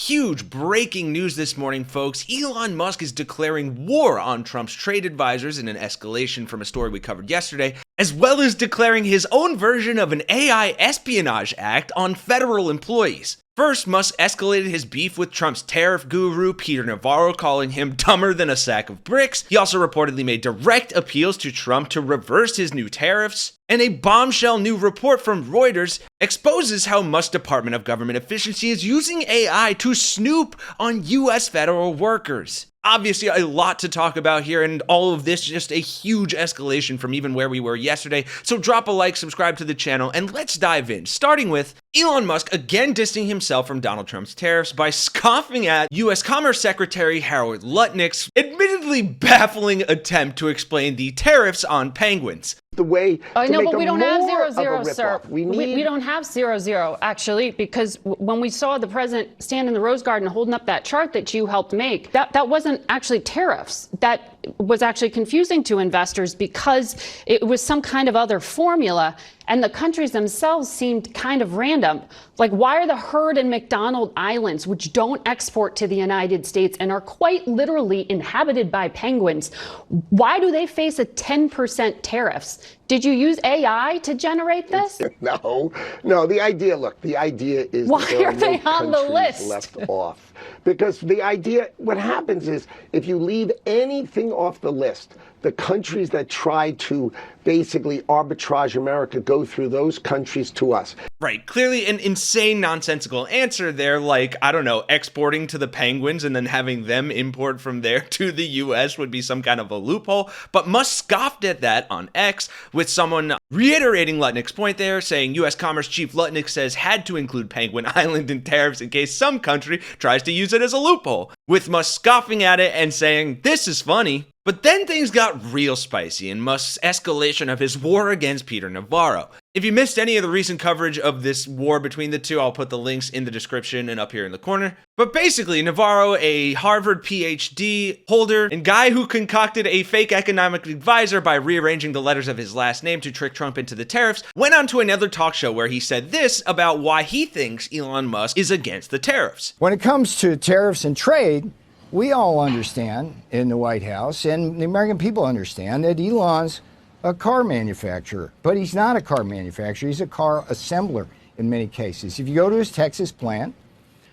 Huge breaking news this morning, folks. Elon Musk is declaring war on Trump's trade advisors in an escalation from a story we covered yesterday, as well as declaring his own version of an AI espionage act on federal employees. First, Musk escalated his beef with Trump's tariff guru, Peter Navarro, calling him dumber than a sack of bricks. He also reportedly made direct appeals to Trump to reverse his new tariffs. And a bombshell new report from Reuters exposes how Musk's Department of Government Efficiency is using AI to snoop on U.S. federal workers. Obviously, a lot to talk about here, and all of this just a huge escalation from even where we were yesterday. So drop a like, subscribe to the channel, and let's dive in. Starting with Elon Musk again distancing himself from Donald Trump's tariffs by scoffing at U.S. Commerce Secretary Howard Lutnick's admittedly baffling attempt to explain the tariffs on penguins. The way I know, but we don't have zero, 0-0, sir. We don't have 0-0, actually, because when we saw the president stand in the Rose Garden holding up that chart that you helped make, that wasn't actually tariffs. That was actually confusing to investors because it was some kind of other formula, and the countries themselves seemed kind of random. Like, why are the Heard and McDonald Islands, which don't export to the United States and are quite literally inhabited by penguins, why do they face a 10% tariffs? Did you use AI to generate this? No. The idea is why are they on the list? Left off. Because the idea, what happens is, if you leave anything off the list, the countries that try to basically arbitrage America go through those countries to us. Right, clearly an insane, nonsensical answer there, like, I don't know, exporting to the penguins and then having them import from there to the US would be some kind of a loophole. But Musk scoffed at that on X, with someone reiterating Lutnick's point there, saying US Commerce Chief Lutnick says had to include Penguin Island in tariffs in case some country tries to use it as a loophole, with Musk scoffing at it and saying, this is funny. But then things got real spicy in Musk's escalation of his war against Peter Navarro. If you missed any of the recent coverage of this war between the two, I'll put the links in the description and up here in the corner. But basically, Navarro, a Harvard PhD holder and guy who concocted a fake economic advisor by rearranging the letters of his last name to trick Trump into the tariffs, went on to another talk show where he said this about why he thinks Elon Musk is against the tariffs. When it comes to tariffs and trade, we all understand in the White House, and the American people understand, that Elon's a car manufacturer. But he's not a car manufacturer. He's a car assembler in many cases. If you go to his Texas plant,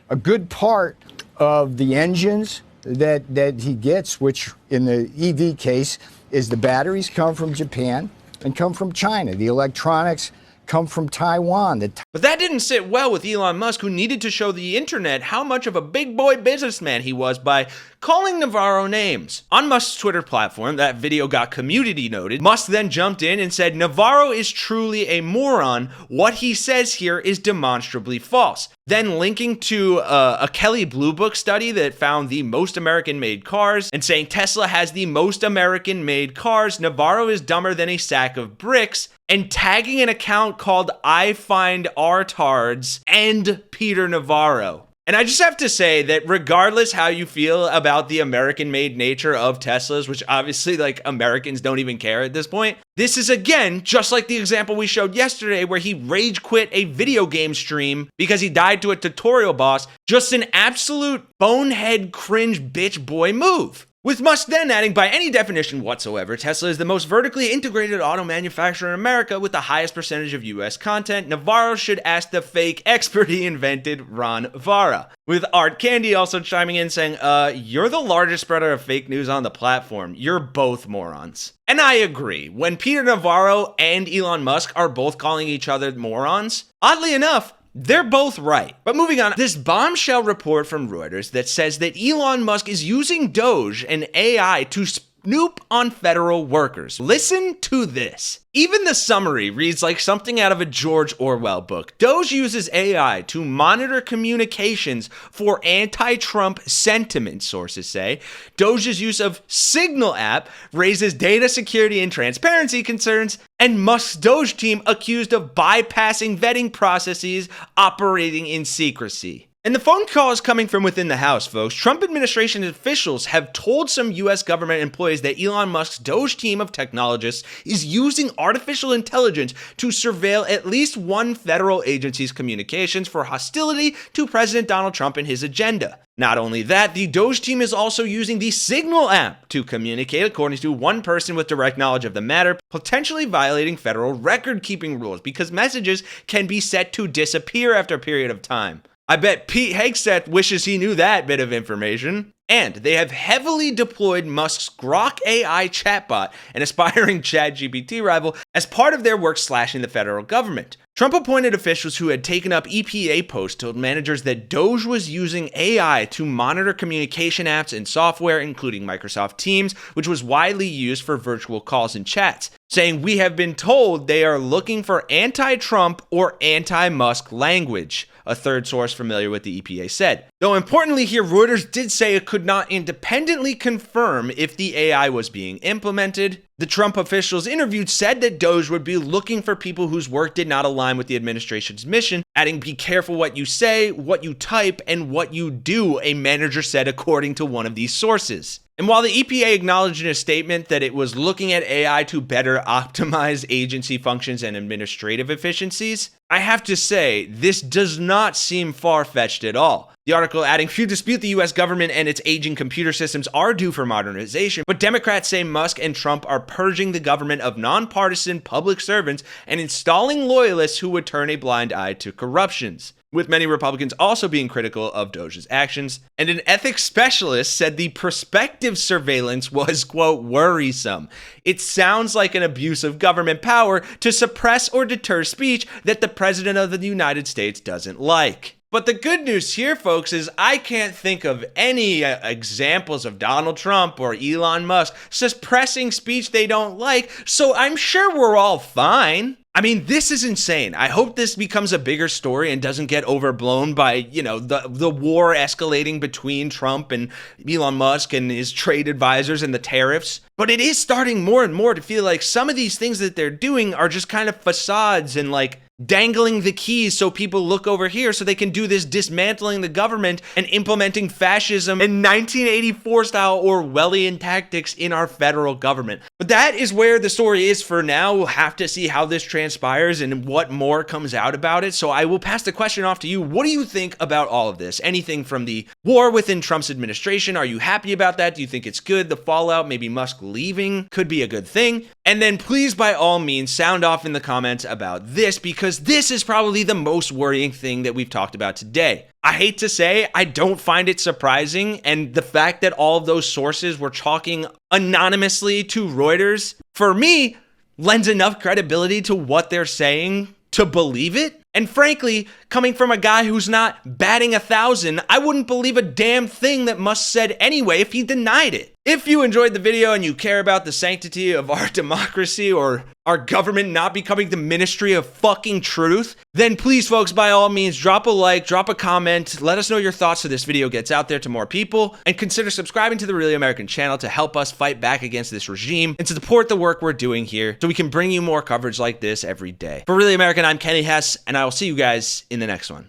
a good part of the engines that he gets, which in the EV case is the batteries, come from Japan and come from China. The electronics come from Taiwan. But that didn't sit well with Elon Musk, who needed to show the internet how much of a big boy businessman he was by calling Navarro names. On Musk's Twitter platform, that video got community noted. Musk then jumped in and said, Navarro is truly a moron. What he says here is demonstrably false. Then linking to a Kelley Blue Book study that found the most American-made cars and saying Tesla has the most American-made cars, Navarro is dumber than a sack of bricks, and tagging an account called I Find Artards and Peter Navarro. And I just have to say that regardless how you feel about the American-made nature of Teslas, which obviously, like, Americans don't even care at this point, this is, again, just like the example we showed yesterday where he rage quit a video game stream because he died to a tutorial boss, just an absolute bonehead cringe bitch boy move. With Musk then adding, by any definition whatsoever, Tesla is the most vertically integrated auto manufacturer in America with the highest percentage of US content. Navarro should ask the fake expert he invented, Ron Vara. With Art Candy also chiming in saying, you're the largest spreader of fake news on the platform. You're both morons. And I agree. When Peter Navarro and Elon Musk are both calling each other morons, oddly enough, they're both right. But moving on, this bombshell report from Reuters that says that Elon Musk is using DOGE and AI to snoop on federal workers. Listen to this. Even the summary reads like something out of a George Orwell book. DOGE uses AI to monitor communications for anti-Trump sentiment, sources say. DOGE's use of Signal app raises data security and transparency concerns, and Musk's DOGE team accused of bypassing vetting processes operating in secrecy. And the phone call is coming from within the House, folks. Trump administration officials have told some U.S. government employees that Elon Musk's DOGE team of technologists is using artificial intelligence to surveil at least one federal agency's communications for hostility to President Donald Trump and his agenda. Not only that, the DOGE team is also using the Signal app to communicate, according to one person with direct knowledge of the matter, potentially violating federal record-keeping rules because messages can be set to disappear after a period of time. I bet Pete Hegseth wishes he knew that bit of information. And they have heavily deployed Musk's Grok AI chatbot, an aspiring ChatGPT rival, as part of their work slashing the federal government. Trump appointed officials who had taken up EPA posts told managers that DOGE was using AI to monitor communication apps and software, including Microsoft Teams, which was widely used for virtual calls and chats, saying, "We have been told they are looking for anti-Trump or anti-Musk language," a third source familiar with the EPA said. Though importantly here, Reuters did say it could not independently confirm if the AI was being implemented. The Trump officials interviewed said that DOGE would be looking for people whose work did not align with the administration's mission, adding, "Be careful what you say, what you type, and what you do," a manager said according to one of these sources. And while the EPA acknowledged in a statement that it was looking at AI to better optimize agency functions and administrative efficiencies, I have to say, this does not seem far-fetched at all. The article adding, "Few dispute the U.S. government and its aging computer systems are due for modernization, but Democrats say Musk and Trump are purging the government of nonpartisan public servants and installing loyalists who would turn a blind eye to corruptions," with many Republicans also being critical of DOGE's actions. And an ethics specialist said the prospective surveillance was, quote, "worrisome. It sounds like an abuse of government power to suppress or deter speech that the President of the United States doesn't like." But the good news here, folks, is I can't think of any examples of Donald Trump or Elon Musk suppressing speech they don't like, so I'm sure we're all fine. I mean, this is insane. I hope this becomes a bigger story and doesn't get overblown by, the war escalating between Trump and Elon Musk and his trade advisors and the tariffs. But it is starting more and more to feel like some of these things that they're doing are just kind of facades and like dangling the keys so people look over here so they can do this dismantling the government and implementing fascism and 1984 style Orwellian tactics in our federal government. But that is where the story is for now. We'll have to see how this transpires and what more comes out about it. So I will pass the question off to you. What do you think about all of this? Anything from the war within Trump's administration? Are you happy about that? Do you think it's good? The fallout, maybe Musk leaving could be a good thing. And then please, by all means, sound off in the comments about this, because this is probably the most worrying thing that we've talked about today. I hate to say, I don't find it surprising, and the fact that all of those sources were talking anonymously to Reuters, for me, lends enough credibility to what they're saying to believe it. And frankly, coming from a guy who's not batting 1,000, I wouldn't believe a damn thing that Musk said anyway if he denied it. If you enjoyed the video and you care about the sanctity of our democracy or our government not becoming the ministry of fucking truth, then please, folks, by all means, drop a like, drop a comment, let us know your thoughts so this video gets out there to more people, and consider subscribing to the Really American channel to help us fight back against this regime and to support the work we're doing here so we can bring you more coverage like this every day. For Really American, I'm Kenny Hesse, and I will see you guys in the next one.